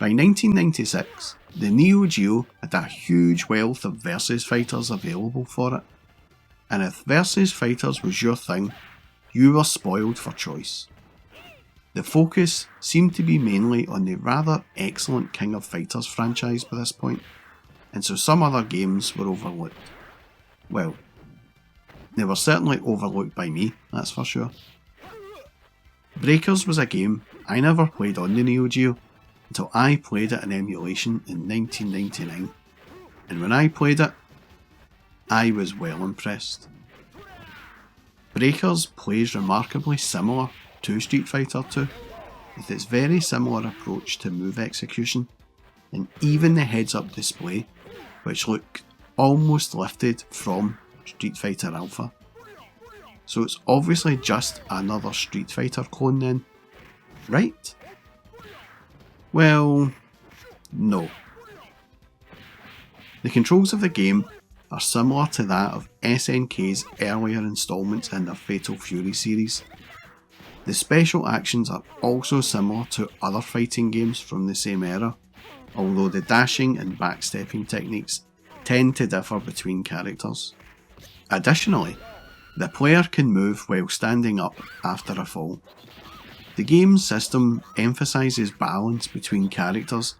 By 1996, the Neo Geo had a huge wealth of versus fighters available for it, and if versus fighters was your thing, you were spoiled for choice. The focus seemed to be mainly on the rather excellent King of Fighters franchise by this point, and so some other games were overlooked. Well, they were certainly overlooked by me, that's for sure. Breakers was a game I never played on the Neo Geo until I played it in emulation in 1999, and when I played it, I was well impressed. Breakers plays remarkably similar to Street Fighter 2, with its very similar approach to move execution, and even the heads-up display, which looked almost lifted from Street Fighter Alpha. So it's obviously just another Street Fighter clone then, right? Well, no. The controls of the game are similar to that of SNK's earlier installments in their Fatal Fury series. The special actions are also similar to other fighting games from the same era, although the dashing and backstepping techniques tend to differ between characters. Additionally, the player can move while standing up after a fall. The game's system emphasises balance between characters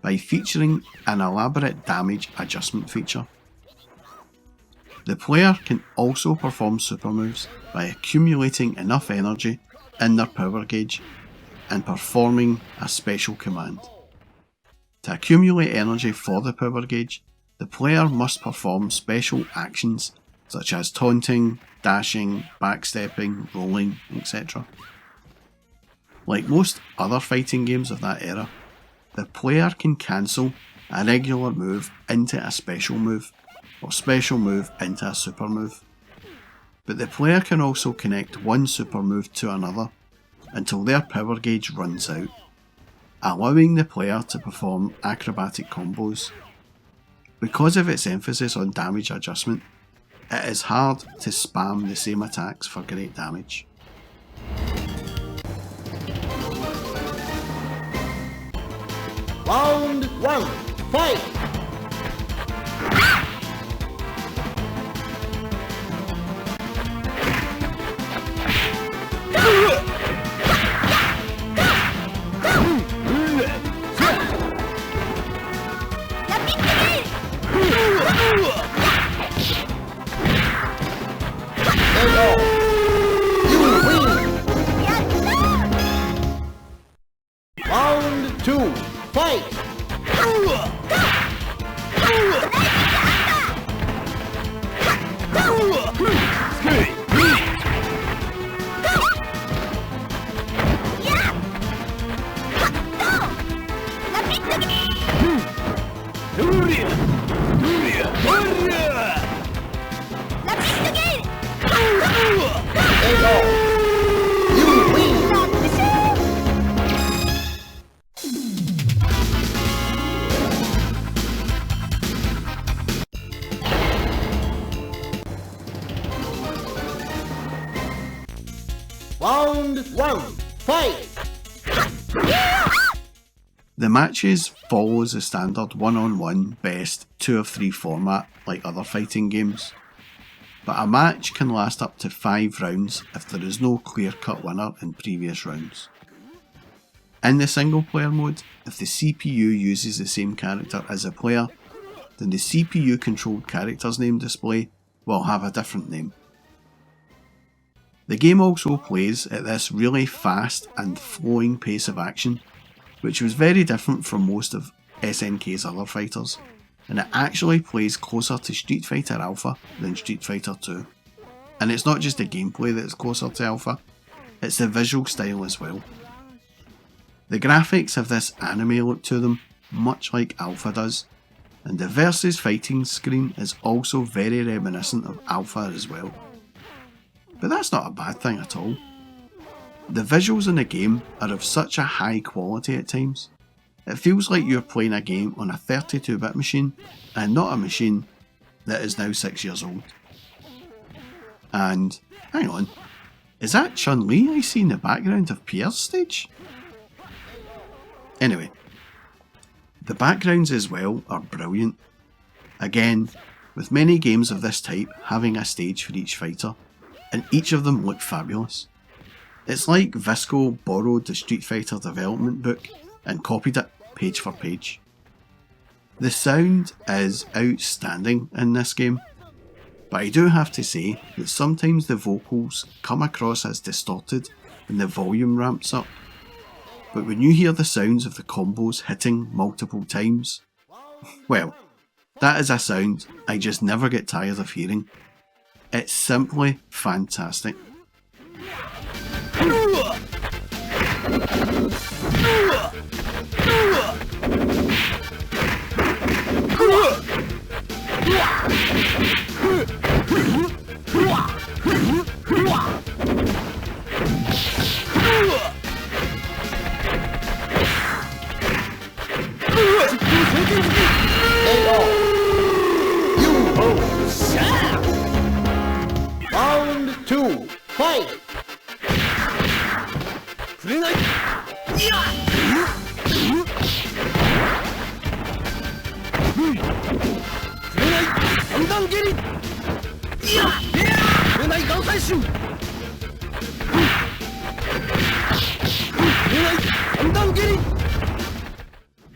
by featuring an elaborate damage adjustment feature. The player can also perform super moves by accumulating enough energy in their power gauge and performing a special command. To accumulate energy for the power gauge, the player must perform special actions such as taunting, dashing, backstepping, rolling, etc. Like most other fighting games of that era, the player can cancel a regular move into a special move, or special move into a super move. But the player can also connect one super move to another until their power gauge runs out, allowing the player to perform acrobatic combos. Because of its emphasis on damage adjustment, it is hard to spam the same attacks for great damage. Round 1, fight! Round 2, fight! Round 1, fight! The matches follows the standard 1-on-1 best 2 of 3 format like other fighting games, but a match can last up to 5 rounds if there is no clear-cut winner in previous rounds. In the single player mode, if the CPU uses the same character as the player, then the CPU controlled character's name display will have a different name. The game also plays at this really fast and flowing pace of action, which was very different from most of SNK's other fighters, and it actually plays closer to Street Fighter Alpha than Street Fighter 2. And it's not just the gameplay that's closer to Alpha, it's the visual style as well. The graphics have this anime look to them, much like Alpha does, and the versus fighting screen is also very reminiscent of Alpha as well. But that's not a bad thing at all. The visuals in the game are of such a high quality at times. It feels like you're playing a game on a 32-bit machine and not a machine that is now 6 years old. And, hang on, is that Chun-Li I see in the background of Pierre's stage? Anyway, The backgrounds as well are brilliant. Again, with many games of this type having a stage for each fighter, and each of them look fabulous. It's like Visco borrowed the Street Fighter development book and copied it page for page. The sound is outstanding in this game, but I do have to say that sometimes the vocals come across as distorted when the volume ramps up. But when you hear the sounds of the combos hitting multiple times, well, that is a sound I just never get tired of hearing. It's simply fantastic. Round 2, fight!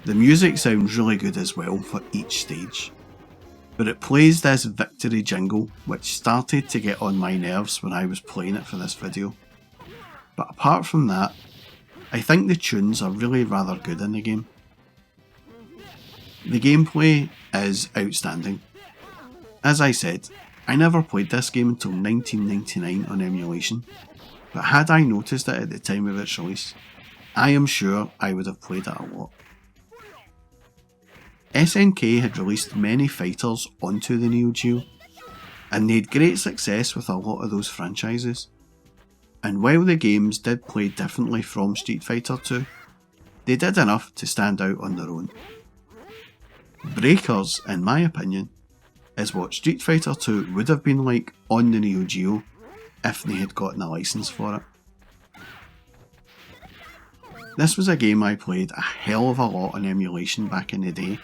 The music sounds really good as well for each stage, but it plays this victory jingle which started to get on my nerves when I was playing it for this video. But apart from that, I think the tunes are really rather good in the game. The gameplay is outstanding. As I said, I never played this game until 1999 on emulation, but had I noticed it at the time of its release, I am sure I would have played it a lot. SNK had released many fighters onto the Neo Geo, and they had great success with a lot of those franchises. And while the games did play differently from Street Fighter 2, they did enough to stand out on their own. Breakers, in my opinion, is what Street Fighter 2 would have been like on the Neo Geo if they had gotten a license for it. This was a game I played a hell of a lot on emulation back in the day.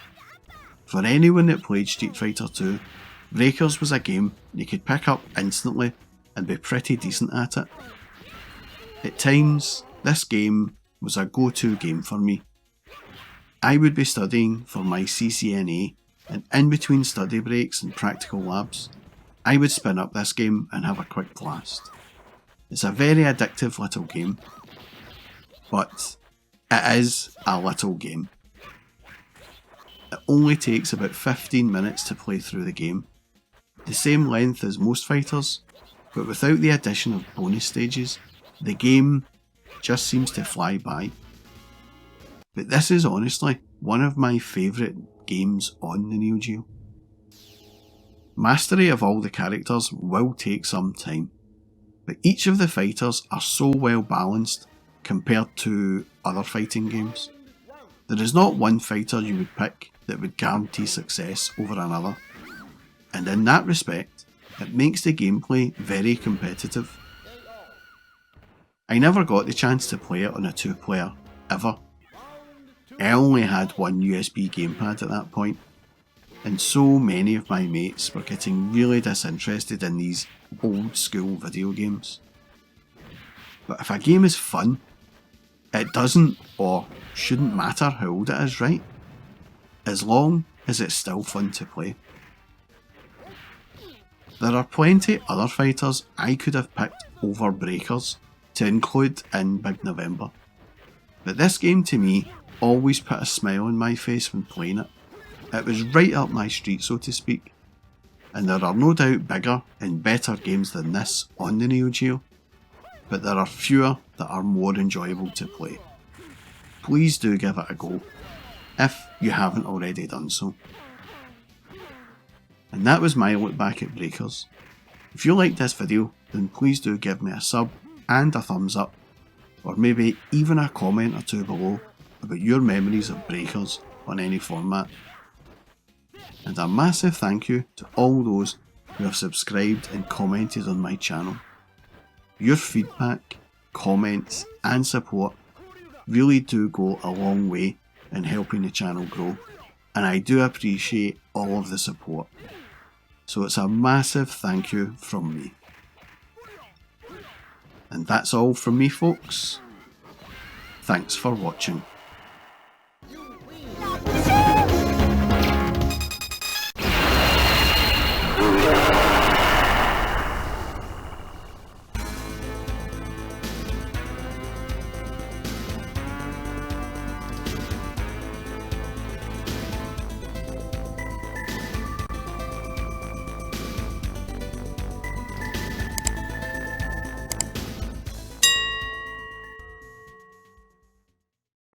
For anyone that played Street Fighter 2, Breakers was a game you could pick up instantly and be pretty decent at it. At times, this game was a go-to game for me. I would be studying for my CCNA, and in between study breaks and practical labs, I would spin up this game and have a quick blast. It's a very addictive little game, but it is a little game. It only takes about 15 minutes to play through the game, the same length as most fighters, but without the addition of bonus stages, the game just seems to fly by. But this is honestly one of my favourite games on the Neo Geo. Mastery of all the characters will take some time, but each of the fighters are so well balanced compared to other fighting games. There is not one fighter you would pick that would guarantee success over another, and in that respect, it makes the gameplay very competitive. I never got the chance to play it on a 2-player, ever. I only had one USB gamepad at that point, and so many of my mates were getting really disinterested in these old school video games. But if a game is fun, it doesn't or shouldn't matter how old it is, right? As long as it's still fun to play. There are plenty other fighters I could have picked over Breakers to include in Big November, but this game to me always put a smile on my face when playing it. It was right up my street, so to speak, and there are no doubt bigger and better games than this on the Neo Geo, but there are fewer that are more enjoyable to play. Please do give it a go, if you haven't already done so. And that was my look back at Breakers. If you liked this video, then please do give me a sub and a thumbs up, or maybe even a comment or two below about your memories of Breakers on any format. And a massive thank you to all those who have subscribed and commented on my channel. Your feedback, comments and support really do go a long way in helping the channel grow, and I do appreciate all of the support. So it's a massive thank you from me. And that's all from me, folks. Thanks for watching.